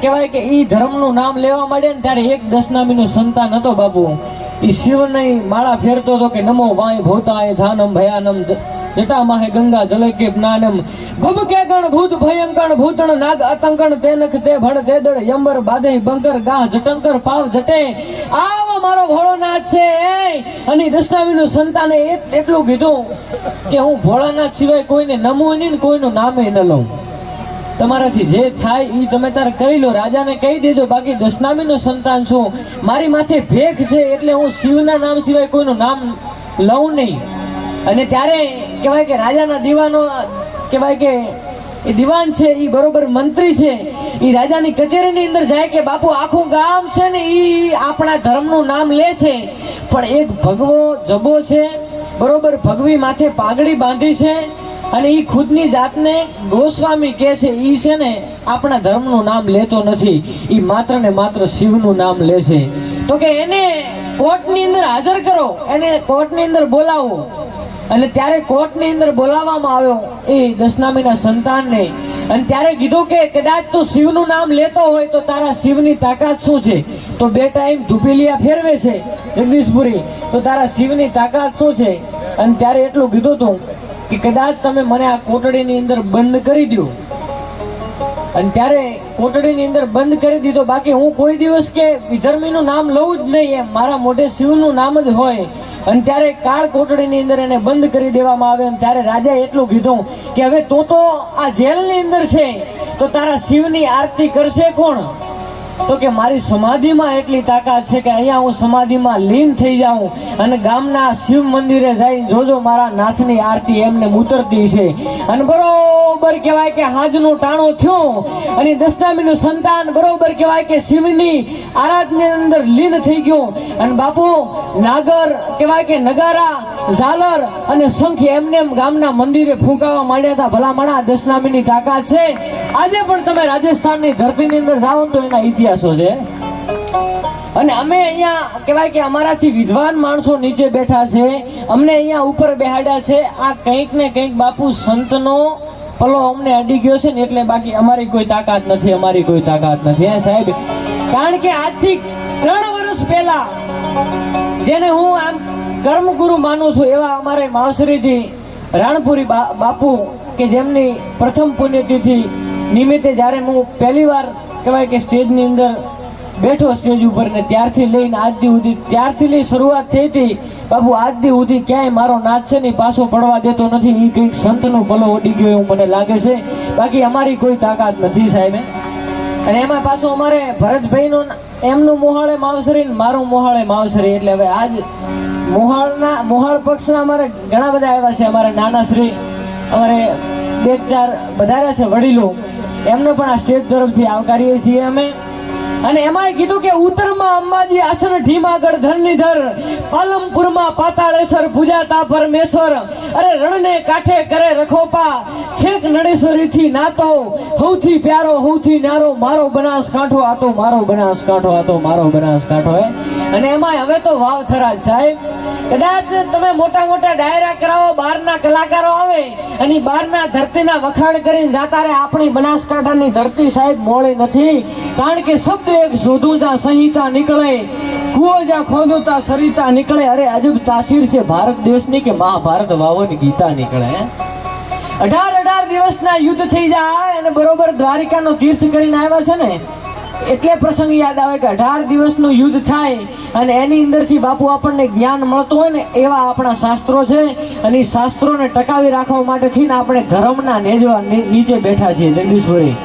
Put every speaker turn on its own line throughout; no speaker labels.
કહેવાય કે ઈ ધર્મનું નામ લેવા માંડે ને ત્યારે એક દશનામીનું સંતાન હતો બાપુ. ઈ શિવની માળા ફેરતો હતો કે નમો વાય ભૂતાય ધાનમ ભયાનમ જટામાહે ગંગા જલકે જ્ઞાનમ ભબકે ગણ ભૂત ભયંકર ભૂતણ નાગ આતંકણ તેનખ તે ભણ તે દળ યંબર બાધે બંકર ગાહ જટંકર પાવ જટે. આવો મારો ભોળોનાથ છે. અને દશનામીનું સંતાને એટલું કીધું કે હું ભોળાનાથ સિવાય કોઈને નમું નહીં ને કોઈનું નામે ન લઉં. તમારાથી જે થાય એ તમે તારે કરી લો. રાજાને કહી દીધું બાકી દશનામીનું સંતાન છું, મારી માથે ભેખ છે એટલે હું શિવના નામ સિવાય કોઈનું નામ લઉં નહીં. અને ત્યારે કહેવાય કે રાજાના દીવાનો કહેવાય કે એ દીવાન છે એ બરોબર મંત્રી છે, એ રાજાની કચેરીની અંદર જાય કે બાપુ આખું ગામ છે ને એ આપણા ધર્મનું નામ લે છે, પણ એક ભગવો જબો છે બરોબર, ભગવી માથે પાઘડી બાંધી છે અને એ ખુદની જાતને ગોસ્વામી કહે છે, એ છે ને આપણા ધર્મનું નામ લેતો નથી, એ માત્ર ને માત્ર શિવનું નામ લે છે. તો કે એને કોર્ટની અંદર હાજર કરો, એને કોર્ટની અંદર બોલાવો. અને ત્યારે કોર્ટની અંદર બોલાવવામાં આવ્યો એ દશનામીના સંતાનને. અને ત્યારે કીધું કે કદાચ તું શિવનું નામ લેતો હોય તો તારા શિવની તાકાત શું છે? તો 2 ટાઈમ ધુપીલિયા ફેરવે છે જગદીશપુરી, તો તારા શિવની તાકાત શું છે? અને ત્યારે એટલું કીધું હતું કે કદાચ તમે મને આ કોટડીની અંદર બંધ કરી દો. અને ત્યારે કોટડીની અંદર બંધ કરી દીધો, બાકી હું કોઈ દિવસ કે વિધર્મીનું નામ લઉં જ નહીં, એમ મારા મોઢે શિવનું નામ જ હોય. અને ત્યારે કાળ કોટડીની અંદર એને બંધ કરી દેવામાં આવે. અને ત્યારે રાજાએ એટલું કીધું કે હવે તું તો આ જેલની અંદર છે તો તારા શિવની આરતી કરશે કોણ? તો કે મારી સમાધિમાં એટલી તાકાત છે કે અહીંયા હું સમાધિમાં લીન થઈ જાઉં અને ગામના શિવ મંદિરે જઈને જોજો મારા નાથની આરતી એમને ઉતરતી છે. અને બરોબર કહેવાય કે હાજનું ટાણું થયું અને દશનામીનું સંતાન બરોબર કહેવાય કે શિવની આરાધની અંદર લીન થઈ ગયું. અને બાપુ નાગર કહેવાય કે નગારા ઝાલર અને શંખ એમને ગામના મંદિરે ફૂંકાવા માંડ્યા હતા. ભલામણા દશનામીની તાકાત છે. આજે પણ તમે રાજસ્થાનની ધરતીની અંદર જાઓ તો એના ઇતિહાસો છે. અને અમે અહીંયા કહેવાય કે અમારાથી વિદ્વાન માણસો નીચે બેઠા છે, અમને અહીંયા ઉપર બેહાડ્યા છે. આ કંઈક ને કંઈક બાપુ સંતનો પલો અમને અડી ગયો છે ને એટલે બાકી અમારી કોઈ તાકાત નથી, અમારી કોઈ તાકાત નથી હે સાહેબ. કારણ કે આજથી 3 વર્ષ પહેલા જેને હું આમ કર્મગુરુ માનું છું એવા અમારે માવસરીજી રાણપુરી બાપુ કે જેમની પ્રથમ પુણ્યતિથિ નિમિત્તે જ્યારે હું પહેલી વાર કહેવાય કે સ્ટેજની અંદર બેઠો સ્ટેજ ઉપર ને ત્યારથી લઈને આજ દી સુધી, ત્યારથી લઈ શરૂઆત થઈ હતી બાપુ આજ દી સુધી ક્યાંય મારો નાચ છે ને પાછો પડવા દેતો નથી. એ કંઈક સંતનો પલો ઓડી ગયો એવું મને લાગે છે, બાકી અમારી કોઈ તાકાત નથી સાહેબ. અને એમાં પાછું અમારે ભરતભાઈનું એમનું મોહાળે માવસરી ને મારું મોહાળે માવસરી, એટલે હવે આજ મોહાળ પક્ષના અમારે ઘણા બધા આવ્યા છે. અમારે નાનાશ્રી અમારે 2-4 વધારે છે વડીલો, એમને પણ આ સ્ટેજ તરફથી આવકારીએ છીએ અમે. અને એમાંય કીધું કે ઉત્તરમાં અંબાજી આસન ઢીમાગઢ ધરણીધર, પાલમપુરમાં પાતાળેશ્વર પૂજાતા પરમેશ્વર, અરે રણને કાંઠે કરે રખોપા, છેક નડેશ્વરીથી નાતો સૌથી પ્યારો સૌથી ન્યારો મારો બનાસકાંઠો, આ તો મારો બનાસકાંઠો, આ તો મારો બનાસકાંઠો હે. અને એમાંય હવે તો વાવ થરાજ સાહેબ, કદાચ તમે મોટા મોટા ડાયરા કરાવો, બહારના કલાકારો આવે અને બહારના ધરતીના વખાણ કરીને જાતા રહે, આપણી બનાસકાંઠાની ધરતી સાહેબ મોળી નથી. કારણ કે શબ્દ એક શોધું જા સંહિતા નીકળે, કુઓ જા ખોદું તા સરિતા નીકળે. અરે અજબ તાસીર છે ભારત દેશની કે મહાભારત વાવન ગીતા નીકળે. 18 દિવસના યુદ્ધ થઈ જાય અને બરોબર દ્વારિકાનો તીર્થ કરીને આવ્યા છે ને એટલે પ્રસંગ યાદ આવે કે 18 દિવસનું યુદ્ધ થાય અને એની અંદરથી બાપુ આપણને જ્ઞાન મળતું હોય ને એવા આપણા શાસ્ત્રો છે. અને એ શાસ્ત્રોને ટકાવી રાખવા માટે થઈને આપણે ધર્મના નેજવા નીચે બેઠા છીએ જગદીશભાઈ.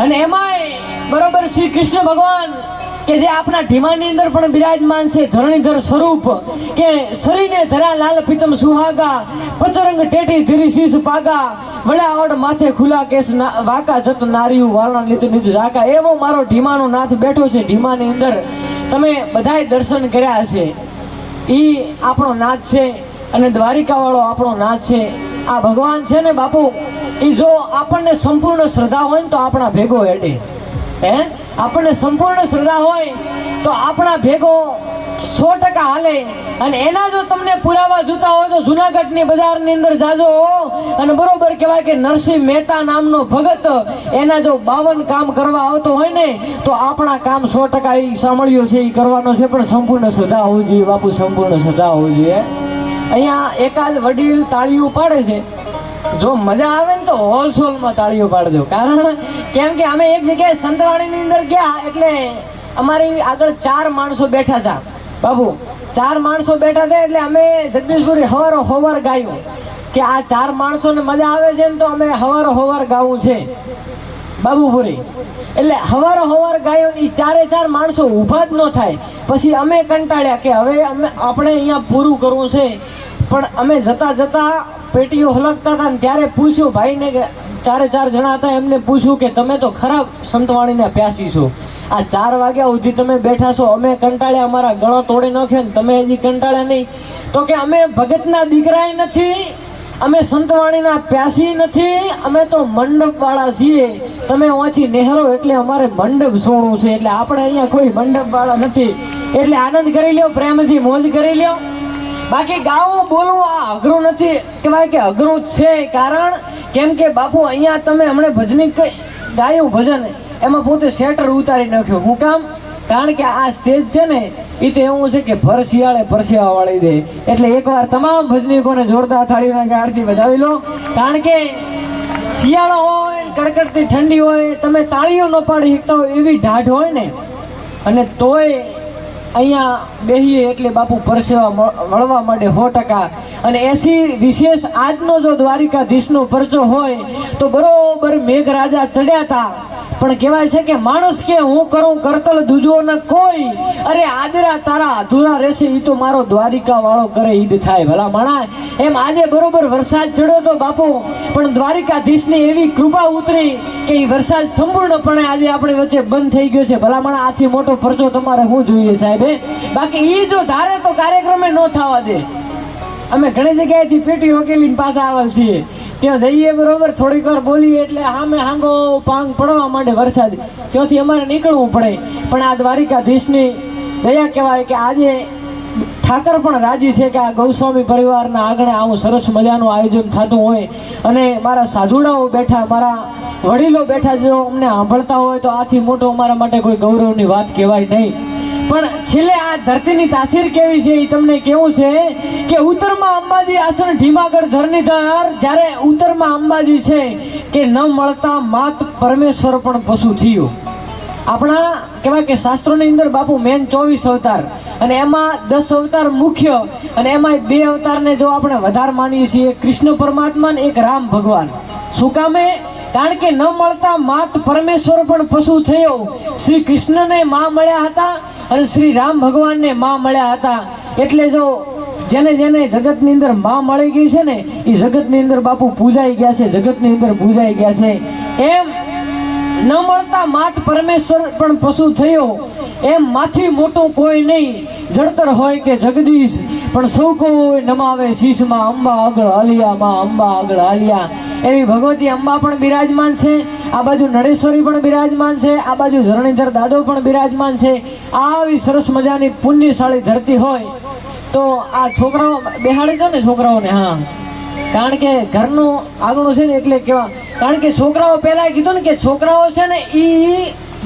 અને એમાંય બરોબર શ્રી કૃષ્ણ ભગવાન કે જે આપણા ઢીમાની અંદર પણ બિરાજમાન છે, ધરણીધર સ્વરૂપ કે શરીને ધરા લાલ પીતમ સુહાગા, પચરંગ ટેટી ધીરી શીશ પાગા, વડાવડ માથે ખુલા કેસ વાકા જત નાર્યું વારણા લીધું નીધું ઝાકા. એવો મારો ઢીમાનો નાથ બેઠો છે. ઢીમાની અંદર તમે બધાય દર્શન કર્યા હશે, એ આપણો નાથ છે અને દ્વારિકાવાળો આપણો નાથ છે. આ ભગવાન છે ને બાપુ, એ જો આપણને સંપૂર્ણ શ્રદ્ધા હોય ને તો આપણા ભેગો હેડે. આપણને સંપૂર્ણ શ્રદ્ધા હોય તો આપણા ભેગો 100% હાલે. અને એના જો તમને પુરાવા જોતા હોય તો જુનાગઢની બજારની અંદર જાજો અને બરોબર કહેવાય કે નરસિંહ મહેતા નામનો ભગત એના જો 52 કામ કરવા આવતો હોય ને તો આપણા કામ 100% એ સાંભળ્યો છે એ કરવાનો છે, પણ સંપૂર્ણ શ્રદ્ધા હોવી જોઈએ બાપુ, સંપૂર્ણ શ્રદ્ધા હોવી જોઈએ. અહીંયા એકાદ વડીલ તાળીઓ પાડે છે, જો મજા આવે ને તો હોલસેલમાં તાળીઓ પાડજો. કારણ કેમ કે અમે એક જગ્યાએ સંતવાણીની અંદર ગયા એટલે અમારી આગળ 4 માણસો બેઠા હતા બાબુ, 4 માણસો બેઠા હતા એટલે અમે જગદીશપુરી હવાર ગાયું કે આ 4 માણસોને મજા આવે છે ને તો અમે હવાર ગાવું છે બાબુપુરી. એટલે હવાર ગાયો એ 4 માણસો ઊભા જ ન થાય. પછી અમે કંટાળ્યા કે હવે આપણે અહીંયા પૂરું કરવું છે, પણ અમે જતા પેટીઓ હલકતા હતા ને ત્યારે પૂછ્યું ભાઈને કે 4 જણા હતા એમને પૂછ્યું કે તમે તો ખરાબ સંતવાણીના પ્યાસી છો, આ 4 વાગ્યા સુધી તમે બેઠા છો, અમે કંટાળ્યા, અમારા ગળો તોડી નાખ્યો ને તમે હજી કંટાળ્યા નહીં. તો કે અમે ભગતના દીકરાય નથી, અમે સંતવાણીના પ્યાસી નથી, અમે તો મંડપવાળા છીએ, તમે ઓછી નહેરો એટલે અમારે મંડપ સોણું છે, એટલે આપણે અહીંયા કોઈ મંડપવાળા નથી. એટલે આનંદ કરી લ્યો, પ્રેમથી મોજ કરી લ્યો. બાકી ગાવું બોલવું આ અઘરું નથી કહેવાય કે અઘરું છે. કારણ કેમ કે બાપુ અહીંયા તમે હમણાં ભજની ગાયું ભજન એમાં પોતે શેટર ઉતારી નાખ્યું. હું કામ? કારણ કે આ સ્ટેજ છે ને એ તો એવું છે કે ભર શિયાળે પરસેવા વાળી દે. એટલે એકવાર તમામ ભજનીકોને જોરદાર થાળીના ગાળથી વધાવી લો. કારણ કે શિયાળો હોય, કડકડતી ઠંડી હોય, તમે તાળીઓ ન પાડી શકતા હોય એવી ઢાઢ હોય ને, અને તોય અહીંયા બેહીએ એટલે બાપુ પરસેવા મળવા માંડે 100%. અને એસી વિશેષ આજનો જો દ્વારિકાધીશનો પરચો હોય તો બરોબર મેઘરાજા ચડ્યા હતા, પણ કહેવાય છે કે માણસ કે હું કરું કરતલ દૂજો ન કોઈ, અરે આદરા તારા અધૂરા રહેશે, એ તો મારો દ્વારિકા વાળો કરે ઈદ થાય ભલા માણા. એમ આજે બરોબર વરસાદ ચડ્યો તો બાપુ, પણ દ્વારિકાધીશની એવી કૃપા ઉતરી કે એ વરસાદ સંપૂર્ણપણે આજે આપણી વચ્ચે બંધ થઈ ગયો છે. ભલા માણા આથી મોટો પરચો તમારે શું જોઈએ સાહેબ? બાકી એ જો ધારે તો કાર્યક્રમે ન થવા દે. અમે ઘણી જગ્યાએથી પેટી હોકેલીને પાછા આવેલ છીએ, ત્યાં જઈએ બરોબર થોડીક વાર બોલીએ એટલે સામે હાંગો પાંગ પડવા માંડે વરસાદ, ત્યાંથી અમારે નીકળવું પડે. પણ આ દ્વારિકાધીશની દયા કહેવાય કે આજે ઠાકર પણ રાજી છે કે આ ગૌસ્વામી પરિવારના આંગણે આવું સરસ મજાનું આયોજન થતું હોય અને મારા સાધુડાઓ બેઠા, મારા વડીલો બેઠા, જો અમને સાંભળતા હોય તો આથી મોટો અમારા માટે કોઈ ગૌરવની વાત કહેવાય નહીં. પણ છેલ્લે આ ધરતીની તાસીર કેવી છે એ તમને કેવું છે કે ઉત્તરમાં અંબાજી આસન ઢીમાગઢ ધરણીધર, જ્યારે ઉત્તરમાં અંબાજી છે કે ન મળતા માત પરમેશ્વર પણ પશુ થયું. આપણા કહેવાય કે શાસ્ત્રોની અંદર બાપુ મેન 24 અવતાર અને એમાં 10 અવતાર મુખ્ય, અને એમાં 2 અવતારને જો આપણે વધારે માનીએ છીએ, કૃષ્ણ પરમાત્મા ને એક રામ ભગવાન. શું કામે? કારણ કે ન મળતા માત પરમેશ્વર પણ પશુ થયો. શ્રી કૃષ્ણને માં મળ્યા હતા અને શ્રી રામ ભગવાનને માં મળ્યા હતા. એટલે જો જેને જગતની અંદર માં મળી ગઈ છે ને એ જગતની અંદર બાપુ પૂજાઈ ગયા છે, જગતની અંદર પૂજાઈ ગયા છે. એમ ન મળતા માત પરમેશ્વર પણ પશુ થયો, એમ માથી મોટું કોઈ નહીં. જળતર હોય કે જગદીશ પણ સૌ કોઈ નમાવે શીશમાં, અંબા આગળ હાલિયા, માં અંબા આગળ હાલિયા. એવી ભગવતી અંબા પણ બિરાજમાન છે, આ બાજુ નળેશ્વરી પણ બિરાજમાન છે, આ બાજુ ધરણીધર દાદો પણ બિરાજમાન છે. આવી સરસ મજાની પુણ્યશાળી ધરતી હોય તો આ છોકરાઓ બેહાડી દો ને છોકરાઓને. હા, કારણ કે ઘરનું આગળનું છે ને એટલે કેવા, કારણ કે છોકરાઓ પહેલા કીધું ને કે છોકરાઓ છે ને એ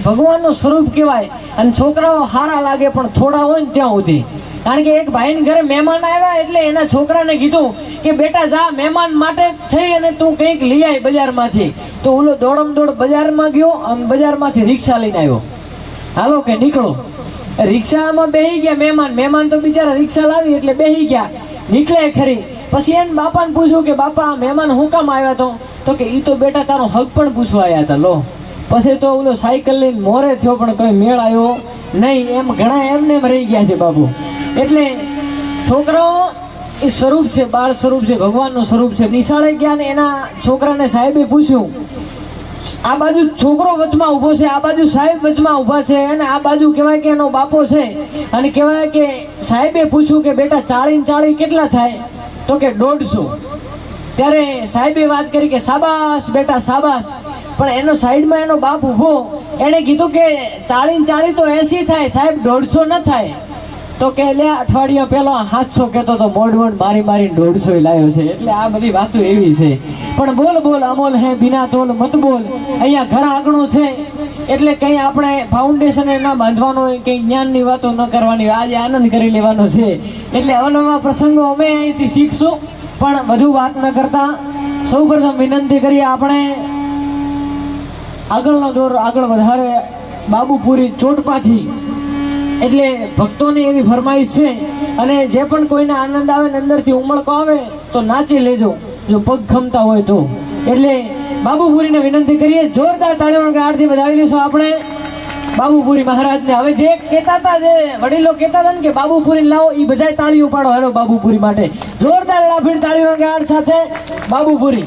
ભગવાનનું સ્વરૂપ કહેવાય. અને છોકરાઓ સારા લાગે પણ થોડા હોય ને ત્યાં સુધી. કારણ કે એક ભાઈને ઘરે મહેમાન આવ્યા એટલે એના છોકરાને કીધું કે બેટા જા મહેમાન માટે થઈ અને તું કંઈક લઈ આય બજારમાંથી. તો ઓલો દોડમ દોડ બજારમાં ગયો અને બજારમાંથી રિક્ષા લઈને આવ્યો. હાલો કે નીકળો. રિક્ષામાં બેસી ગયા મહેમાન તો બિચારા રિક્ષા લાવી એટલે બેસી ગયા, નીકળે ખરી. પછી એને બાપાને પૂછ્યું કે બાપા મહેમાન હું કામ આવ્યા? તો કે એ તો બેટા તારો હક પણ પૂછવા આવ્યા હતા. લો પછી તો ઓલો સાયકલ લઈને મોરે થયો પણ કોઈ મેળ આવ્યો નહીં. એમ ઘણા એમને એમ રહી ગયા છે બાપુ. એટલે છોકરાઓ એ સ્વરૂપ છે, બાળ સ્વરૂપ છે, ભગવાનનું સ્વરૂપ છે. નિશાળે ગયા ને એના છોકરાને સાહેબે પૂછ્યું, આ બાજુ છોકરો વચમાં ઊભો છે, આ બાજુ સાહેબ વચમાં ઊભા છે, અને આ બાજુ કહેવાય કે એનો બાપો છે. અને કહેવાય કે સાહેબે પૂછ્યું કે બેટા 40 કેટલા થાય? તો કે 150. ત્યારે સાહેબે વાત કરી કે શાબાશ બેટા શાબાશ. પણ એનો સાઈડમાં એનો બાપ ઊભો, એણે કીધું કે 40 તો 80 થાય સાહેબ, 150 ન થાય. તો કે લે અઠવાડિયા પહેલો 700 કહેતો તો મોડ મારી 150 લાવ્યો છે. એટલે આ બધી વાતો એવી છે. પણ બોલ બોલ અમોલ હે બિના તોલ મત બોલ. અહીંયા ઘર આંગણું છે એટલે કંઈ આપણે ફાઉન્ડેશન ના બાંધવાનો હોય, કંઈ જ્ઞાનની વાતો ન કરવાની, આજે આનંદ કરી લેવાનો છે. એટલે અવનવા પ્રસંગો અમે અહીંથી શીખશું. પણ વધુ વાત ન કરતા સૌપ્રથમ વિનંતી કરીએ આપણે આગળનો દોર આગળ વધારે બાબુપુરી ચોટપાથી. એટલે ભક્તોની એવી ફરમાઈશ છે અને જે પણ કોઈને આનંદ આવે ને અંદરથી ઉમળકો આવે તો નાચી લેજો, જો પગ ખમતા હોય તો. એટલે બાબુપુરીને વિનંતી કરીએ, જોરદાર તાળીઓના ગળાથી વધાવી લઈશું આપણે બાબુપુરી મહારાજને. હવે જે કહેતા હતા, જે વડીલો કહેતા હતા ને કે બાબુપુરી લાવો, એ બધાય તાળીઓ પાડો હેરો બાબુપુરી માટે. જોરદાર લાફીણ તાળીઓના ગળા સાથે બાબુપુરી.